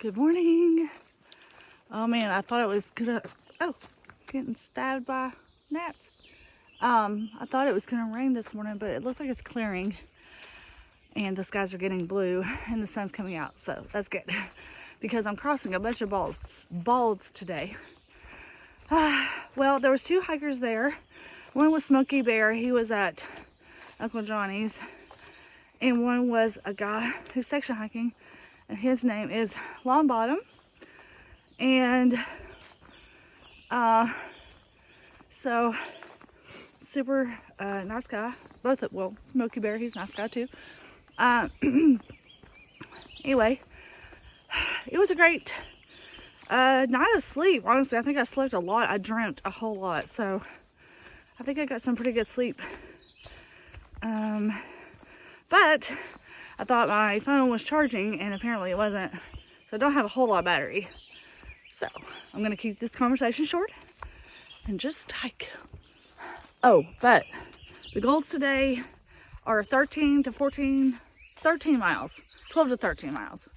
Good morning. Oh man, I thought it was gonna, getting stabbed by gnats. I thought it was gonna rain this morning, but it looks like it's clearing and the skies are getting blue and the sun's coming out. So that's good because I'm crossing a bunch of balds today. Well, there was 2 hikers there. One was Smokey Bear. He was at Uncle Johnny's. And one was a guy who's section hiking, and his name is Long Bottom. And so super nice guy. Well, Smokey Bear, he's a nice guy too. Anyway, it was a great night of sleep. Honestly, I think I slept a lot. I dreamt a whole lot, so I think I got some pretty good sleep. But I thought my phone was charging and apparently it wasn't. So I don't have a whole lot of battery. So I'm going to keep this conversation short and just hike. Oh, but the goals today are 13 miles, 12 to 13 miles.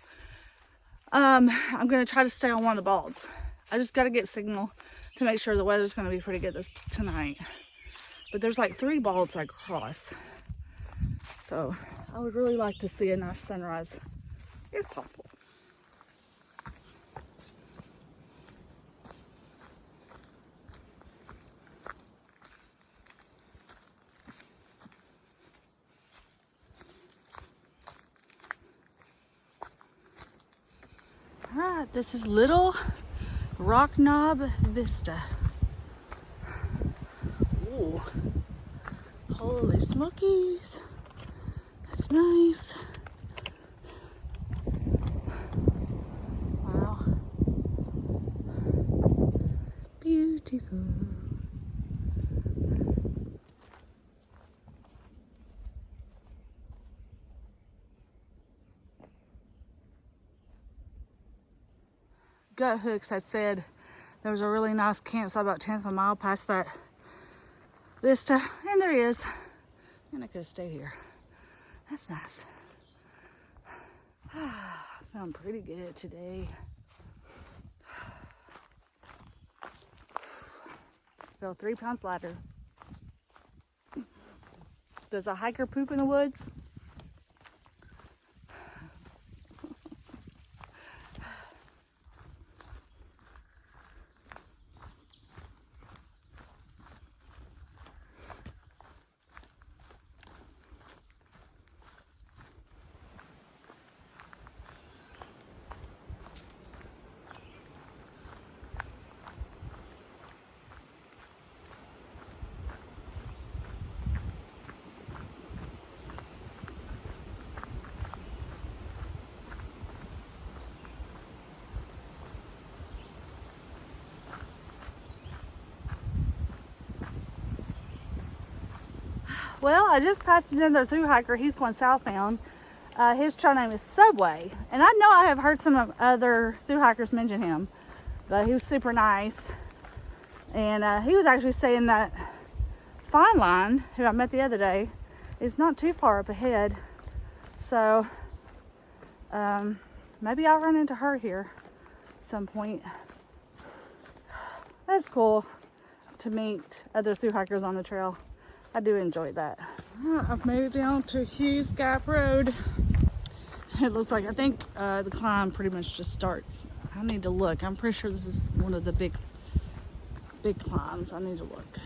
I'm going to try to stay on one of the balds. I just got to get signal to make sure the weather's going to be pretty good tonight. But there's like 3 balds I cross. So I would really like to see a nice sunrise, if possible. All right, this is Little Rock Knob Vista. Ooh, holy smokies. That's nice. Wow. Beautiful. Gut Hooks had said there was a really nice campsite about 10th of a mile past that vista, and there he is. And I could have stayed here. That's nice. Feeling pretty good today. Feel 3 pounds lighter. Does a hiker poop in the woods? Well, I just passed another thru hiker. He's going southbound. His trail name is Subway. And I know I have heard some other thru hikers mention him, but he was super nice. And he was actually saying that Fine Line, who I met the other day, is not too far up ahead. So maybe I'll run into her here at some point. That's cool to meet other thru hikers on the trail. I do enjoy that. I've made it down to Hughes Gap Road. It looks like, I think the climb pretty much just starts. I need to look. I'm pretty sure this is one of the big climbs. I need to look.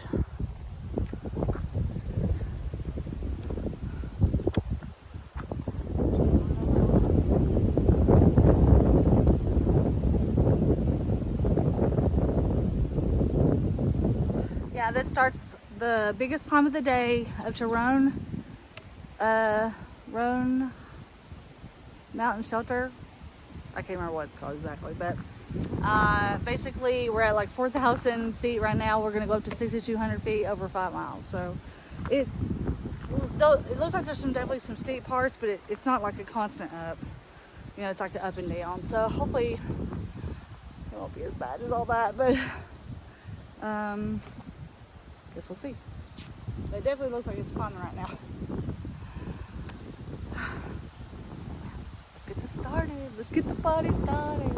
Yeah, this starts the biggest climb of the day up to Roan Mountain Shelter. I can't remember what it's called exactly, but basically we're at like 4,000 feet right now. We're gonna go up to 6,200 feet over 5 miles. So it looks like there's definitely some steep parts, but it's not like a constant up. You know, it's like an up and down. So hopefully it won't be as bad as all that, but guess we'll see. It definitely looks like it's climbing right now. Let's get this started. Let's get the party started.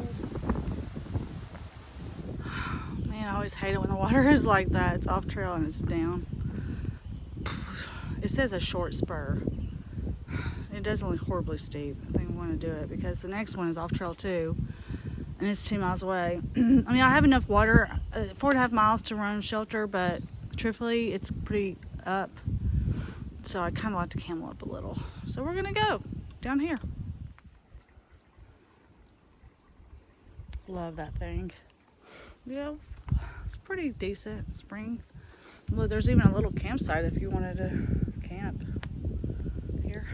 Man, I always hate it when the water is like that. It's off trail and it's down. It says a short spur. It doesn't look horribly steep. I think I want to do it because the next one is off trail too, and it's 2 miles away. I mean, I have enough water, 4.5 miles to Roan shelter, but truthfully, it's pretty up. So I kind of like to camel up a little. So we're gonna go down here. Love that thing. Yeah, it's pretty decent spring. Well, there's even a little campsite if you wanted to camp here.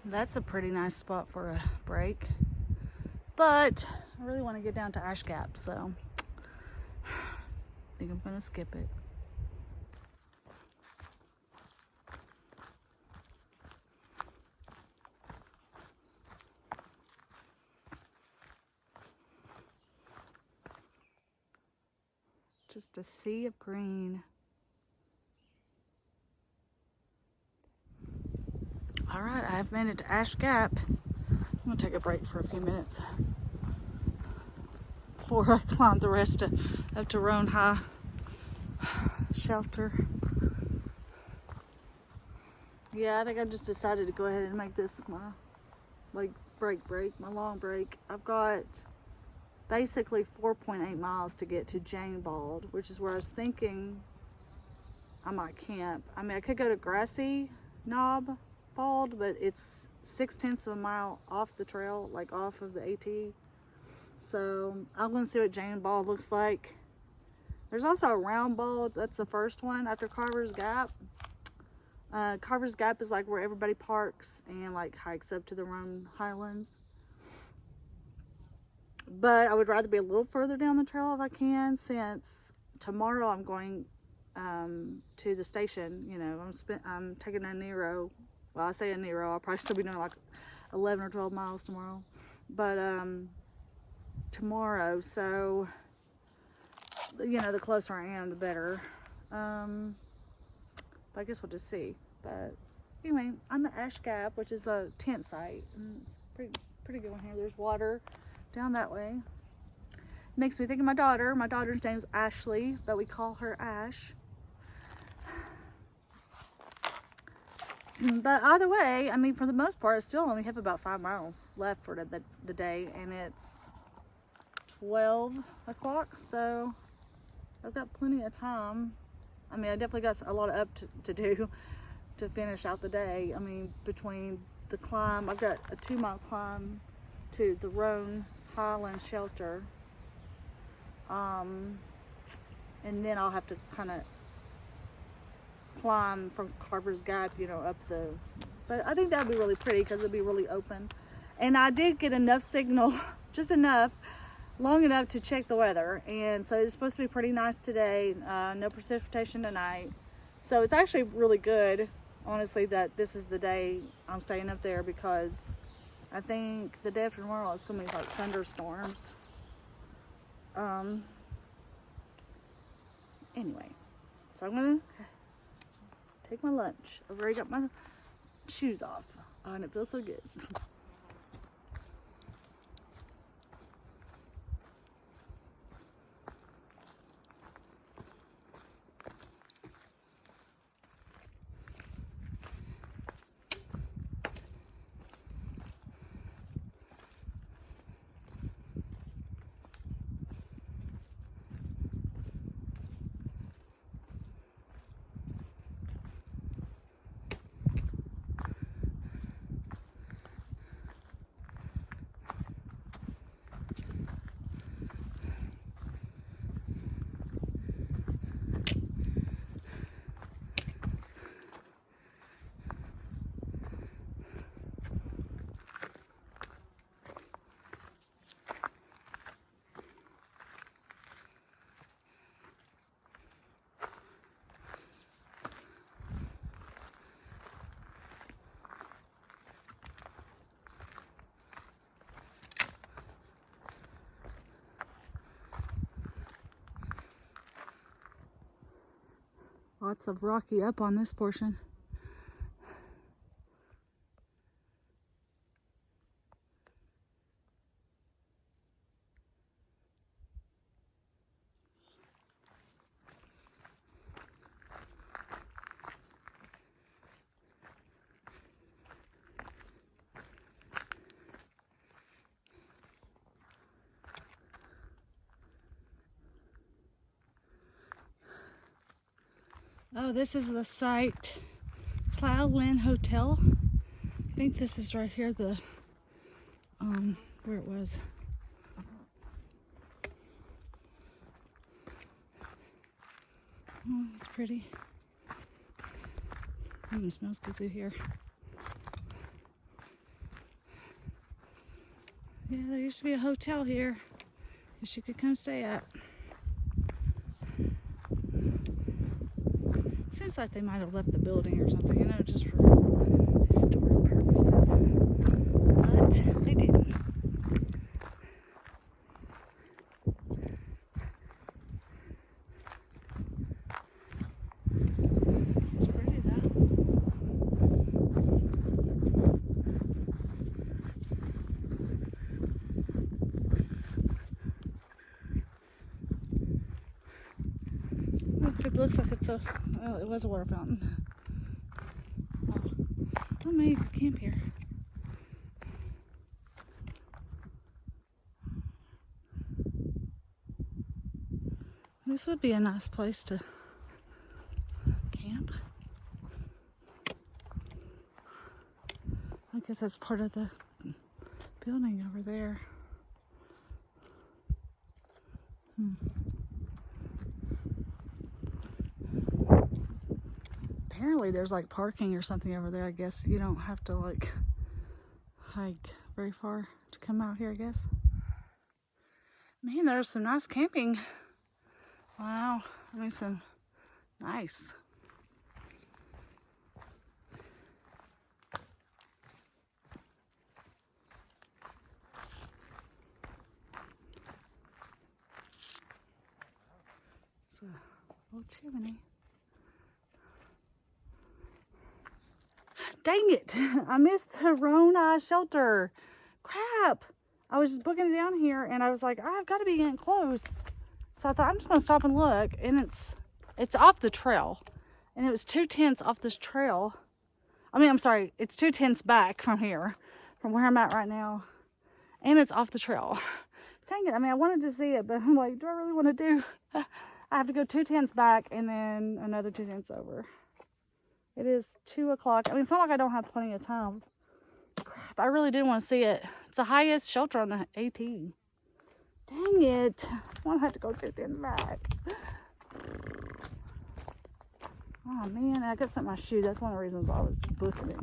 That's a pretty nice spot for a break, but I really want to get down to Ash Gap, so I think I'm gonna skip it. Just a sea of green. All right, I have made it to Ash Gap. I'm gonna take a break for a few minutes before I climb the rest of Roan High shelter. Yeah, I think I just decided to go ahead and make this my my long break. I've got basically 4.8 miles to get to Jane Bald, which is where I was thinking I might camp. I mean, I could go to Grassy Knob Bald, but it's 0.6 of a mile off the trail, like off of the AT. So I'm gonna see what Jane Bald looks like. There's also a Round Bald. That's the first one after Carver's Gap. Carver's Gap is like where everybody parks and like hikes up to the Roan Highlands. But I would rather be a little further down the trail if I can, since tomorrow I'm going to the station. You know, I'm taking a Nero. Well, I say a Nero. I'll probably still be doing like 11 or 12 miles tomorrow. But tomorrow, so you know, the closer I am, the better. But I guess we'll just see. But anyway, I'm at Ash Gap, which is a tent site, and it's pretty good one here. There's water down that way. Makes me think of my daughter. My daughter's name's Ashley, but we call her Ash. But either way, I mean, for the most part, I still only have about 5 miles left for the day, and it's 12 o'clock, so I've got plenty of time. I mean, I definitely got a lot up to do to finish out the day. I mean, between the climb, I've got a 2-mile climb to the Roan Highland shelter, and then I'll have to kind of climb from Carver's Gap, you know, up the, but I think that would be really pretty because it'll be really open. And I did get enough signal, just enough, long enough to check the weather, and so it's supposed to be pretty nice today. No precipitation tonight, so it's actually really good, honestly, that this is the day I'm staying up there, because I think the day after tomorrow it's gonna be like thunderstorms. Anyway, so I'm gonna take my lunch. I've already got my shoes off, and it feels so good. Lots of rocky up on this portion. Oh, this is the site, Cloudland Hotel. I think this is right here, the where it was. Oh, it's pretty. It smells good through here. Yeah, there used to be a hotel here that you could come stay at. Seems like they might have left the building or something, you know, just for historic purposes. But they didn't. This is pretty though. Look, it looks like it's a, well, it was a water fountain. Oh, maybe you could camp here. This would be a nice place to camp. I guess that's part of the building over there. Apparently there's like parking or something over there. I guess you don't have to like hike very far to come out here, I guess. Man, there's some nice camping. Wow, I mean some nice. It's a little chimney. Dang it, I missed the Roan shelter. Crap. I was just booking it down here and I was like, I've got to be getting close. So I thought I'm just going to stop and look, and it's off the trail. And it was 2 tents off this trail. I mean, I'm sorry, it's 2 tents back from here, from where I'm at right now. And it's off the trail. Dang it, I mean, I wanted to see it, but I'm like, do I really want to do? I have to go 2 tents back and then another 2 tents over. It is 2 o'clock. I mean, it's not like I don't have plenty of time. Crap, I really did want to see it. It's the highest shelter on the AT. Dang it. I want to have to go 2 tents back. Oh man, I got something in my shoe. That's one of the reasons I was booking it.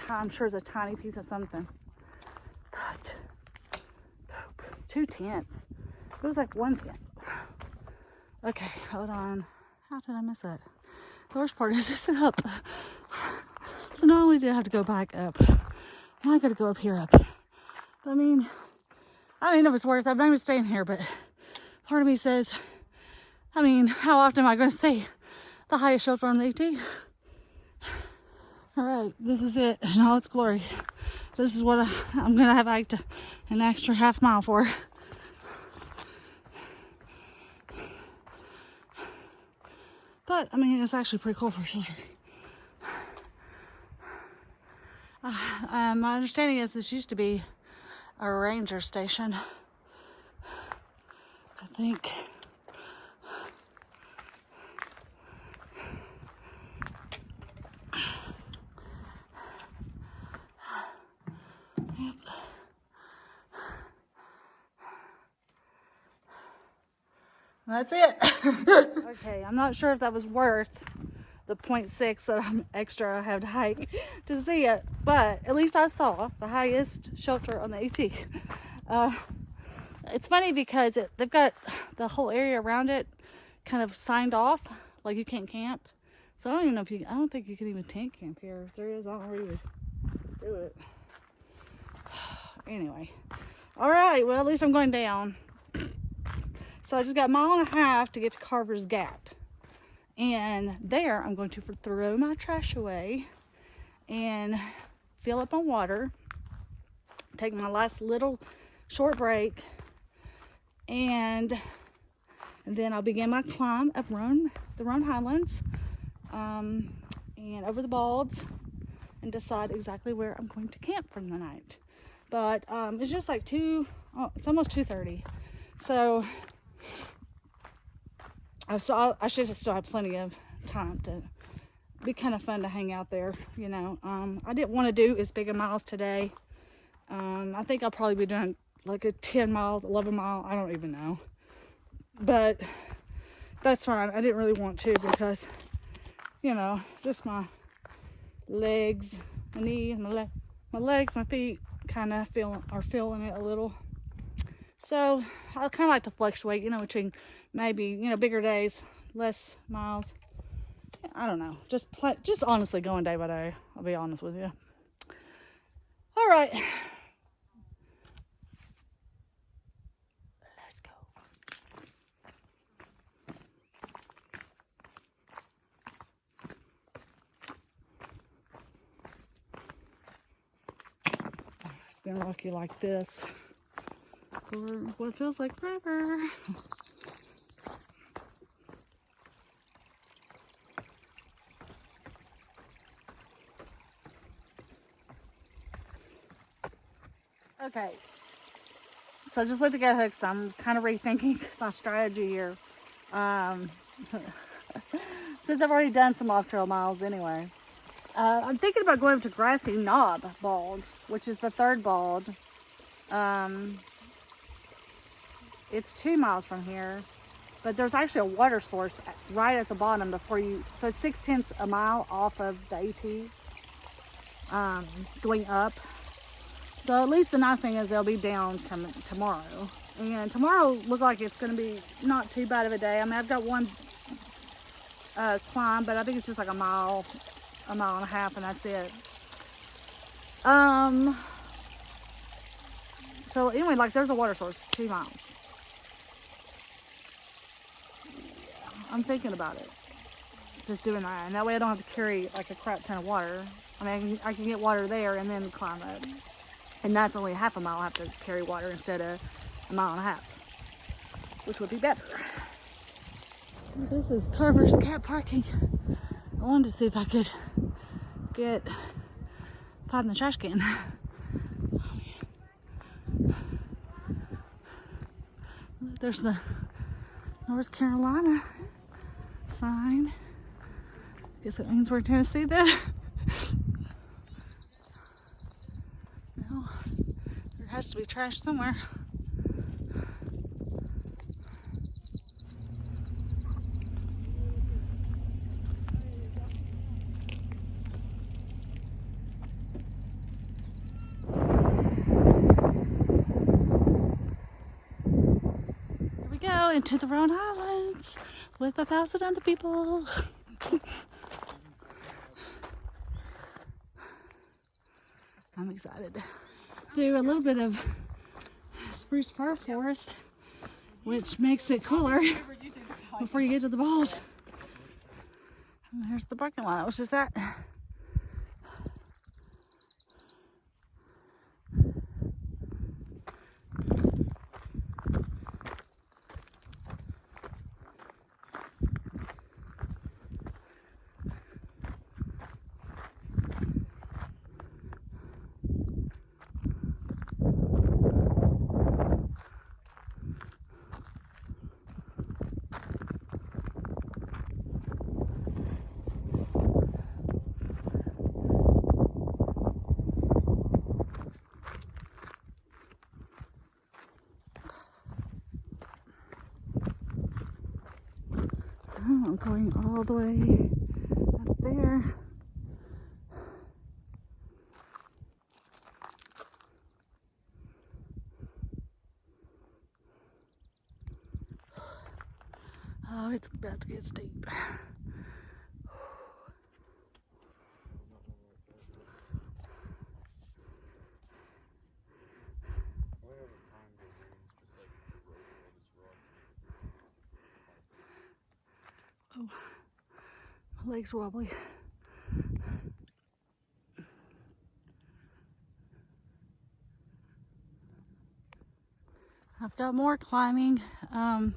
I'm sure it's a tiny piece of something. But 2 tents. It was like 1 tent. Okay, hold on. How did I miss that? The worst part is it's up. So not only did I have to go back up, now I gotta go up here up. But I mean, I don't even know if it's worth it. I'm not even staying here, but part of me says, I mean, how often am I going to see the highest shelter on the AT? All right, this is it in all its glory. This is what I'm going to have hiked an extra half mile for. But, I mean, it's actually pretty cool for a shelter. My understanding is this used to be a ranger station, I think. Yep. That's it. Okay, I'm not sure if that was worth the 0.6 that I'm extra I have to hike to see it, but at least I saw the highest shelter on the AT. It's funny because they've got the whole area around it kind of signed off, like you can't camp. So I don't even know if I don't think you can even tent camp here. If there is, I don't know where you would do it. Anyway, all right, well, at least I'm going down. So I just got a mile and a half to get to Carver's Gap. And there I'm going to throw my trash away and fill up on water, take my last little short break, and then I'll begin my climb up the Roan Highlands, and over the balds, and decide exactly where I'm going to camp for the night. But it's just like it's almost 2:30, so I should still have plenty of time to be kind of fun to hang out there, you know. I didn't want to do as big a miles today. I think I'll probably be doing like a 10 mile, 11 mile, I don't even know. But that's fine. I didn't really want to because, you know, just my legs, my knees, my legs, my feet kind of feeling it a little. So I kind of like to fluctuate, you know, between maybe, you know, bigger days, less miles. I don't know. Just honestly going day by day. I'll be honest with you. All right. Let's go. It's been rocky like this for what feels like forever. Okay, so I just let it go hooks. I'm kind of rethinking my strategy here. Since I've already done some off-trail miles anyway. I'm thinking about going up to Grassy Knob Bald, which is the third bald. It's 2 miles from here, but there's actually a water source right at the bottom so it's 6/10 a mile off of the AT, going up. So at least the nice thing is they'll be down tomorrow. And tomorrow looks like it's going to be not too bad of a day. I mean, I've got one climb, but I think it's just like a mile and a half, and that's it. So anyway, like there's a water source, 2 miles. Yeah, I'm thinking about it. Just doing that. And that way I don't have to carry like a crap ton of water. I mean, I can get water there and then climb up. And that's only half a mile I have to carry water instead of a mile and a half, which would be better. This is Carver's cat parking. I wanted to see if I could get pot in the trash can. There's the North Carolina sign. Guess it means we're in Tennessee then. Well, there has to be trash somewhere. Here we go into the Roan Highlands with 1,000 other people. I'm excited. Through a little bit of spruce fir forest, which makes it cooler before you get to the bald. And there's the parking lot I was just at. I'm going all the way up there. Oh, it's about to get steep. Oh, My legs are wobbly. I've got more climbing. I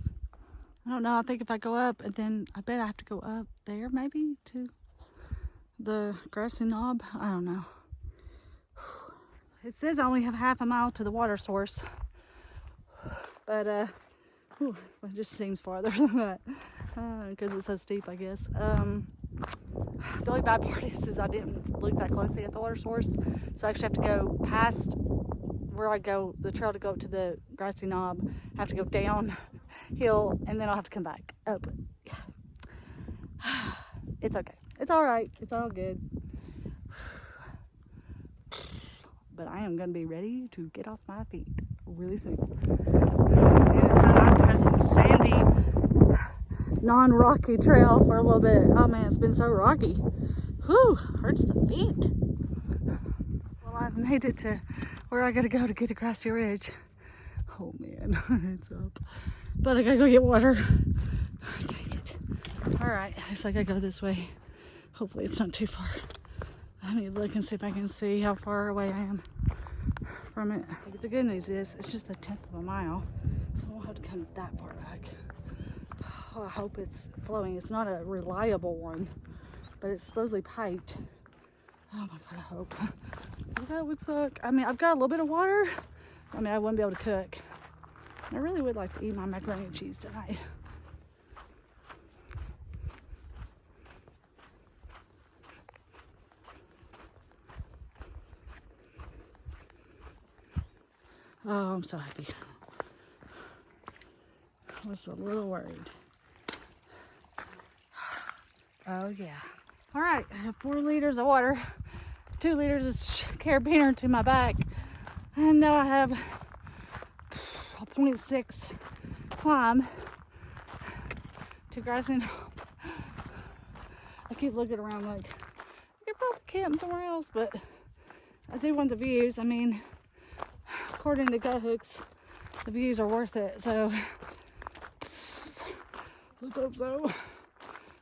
don't know. I think if I go up, and then I bet I have to go up there maybe to the grassy knob. I don't know. It says I only have half a mile to the water source, but it just seems farther than that because it's so steep, I guess. The only bad part is I didn't look that closely at the water source, so I actually have to go past where I go, the trail to go up to the grassy knob. I have to go downhill, and then I'll have to come back up. It's okay. It's all right. It's all good. But I am going to be ready to get off my feet really soon. And it's so nice to have some sandy, non-rocky trail for a little bit. Oh man, it's been so rocky. Whew, hurts the feet. Well, I've made it to where I gotta go to get to Grassy Ridge. Oh man, it's up. But I gotta go get water. Dang it. All right, looks like I go this way. Hopefully it's not too far. Let me look and see if I can see how far away I am from it. The good news is it's just 1/10 of a mile, so I won't have to come that far back. Oh, I hope it's flowing. It's not a reliable one, but it's supposedly piped. Oh my God, I hope. Because that would suck. I mean, I've got a little bit of water. I mean, I wouldn't be able to cook. I really would like to eat my macaroni and cheese tonight. Oh, I'm so happy. I was a little worried. Oh yeah. All right, I have 4 liters of water, 2 liters of carabiner to my back, and now I have a 0.6 climb to Grassy Knob. I keep looking around like, I could probably camp somewhere else, but I do want the views. I mean, according to Gut Hooks, the views are worth it, so let's hope so.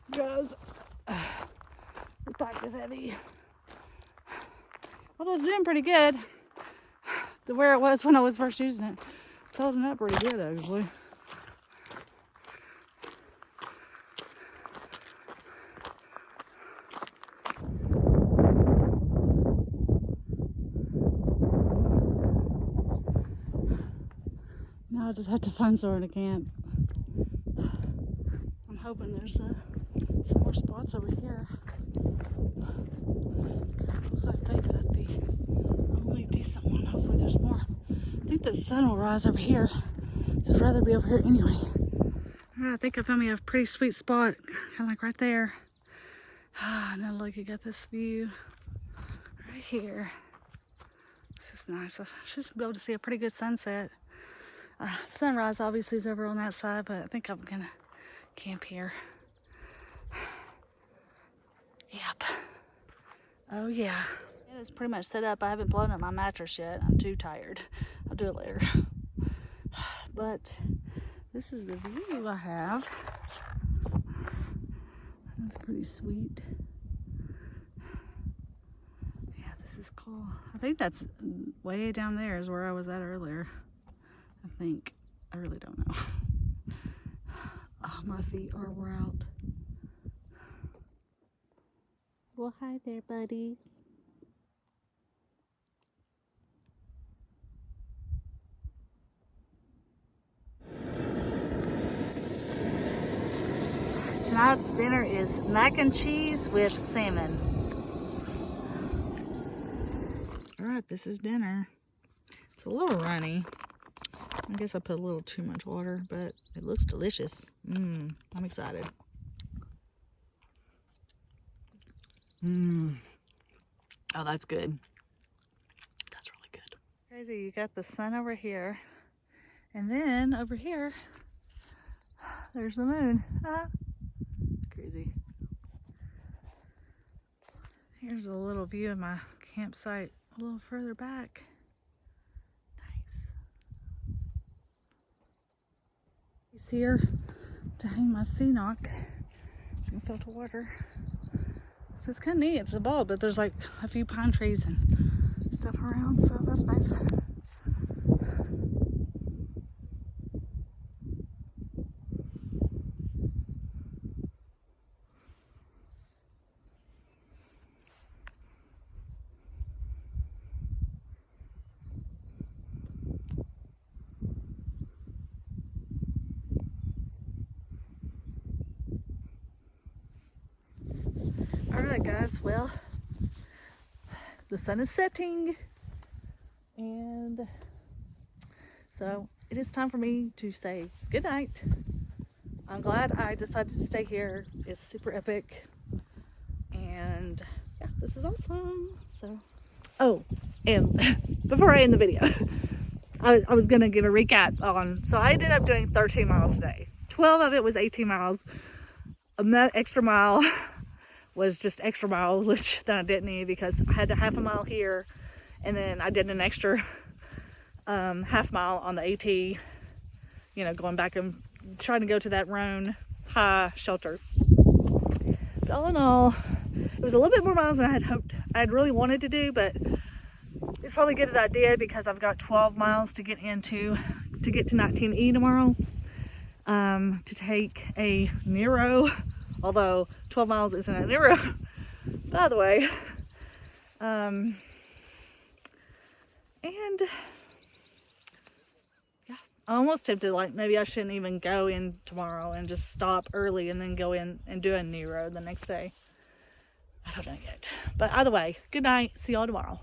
Because the pack is heavy. Although it's doing pretty good to where it was when I was first using it. It's holding up pretty good actually. Now I just have to find somewhere to camp. I'm hoping there's some more spots over here. Because it looks like they've got the only decent one. Hopefully there's more. I think the sun will rise over here. So I'd rather be over here anyway. Alright, I think I found me a pretty sweet spot. Kind of like right there. And then look, you got this view right here. This is nice. I should be able to see a pretty good sunset. Sunrise obviously is over on that side, but I think I'm gonna camp here. Yep. Oh yeah. It is pretty much set up. I haven't blown up my mattress yet. I'm too tired. I'll do it later. But this is the view I have. That's pretty sweet. Yeah, this is cool. I think that's way down there is where I was at earlier. I think. I really don't know. Oh, my feet are wore out. Well, hi there, buddy. Tonight's dinner is mac and cheese with salmon. All right, this is dinner. It's a little runny. I guess I put a little too much water, but it looks delicious. I'm excited. Oh, that's good. That's really good. Crazy, you got the sun over here, and then over here, there's the moon. Crazy. Here's a little view of my campsite a little further back. Here to hang my sea knock. Some salt water. So it's kind of neat. It's a bulb, but there's like a few pine trees and stuff around, so that's nice. Alright guys, well, the sun is setting, and so it is time for me to say good night. I'm glad I decided to stay here. It's super epic, and yeah, this is awesome. So, oh, and before I end the video, I was gonna give a recap on, so I ended up doing 13 miles today. 12 of it was 18 miles. That extra mile was just extra mileage that I didn't need because I had a half a mile here, and then I did an extra half mile on the AT, you know, going back and trying to go to that Roan high shelter. But all in all, it was a little bit more miles than I had hoped. I had really wanted to do, but it's probably good that I did because I've got 12 miles to get to 19E tomorrow, to take a Nero. Although 12 miles isn't a Nero, by the way. And yeah, I'm almost tempted, like maybe I shouldn't even go in tomorrow and just stop early and then go in and do a Nero the next day. I don't know yet. But either way, good night. See y'all tomorrow.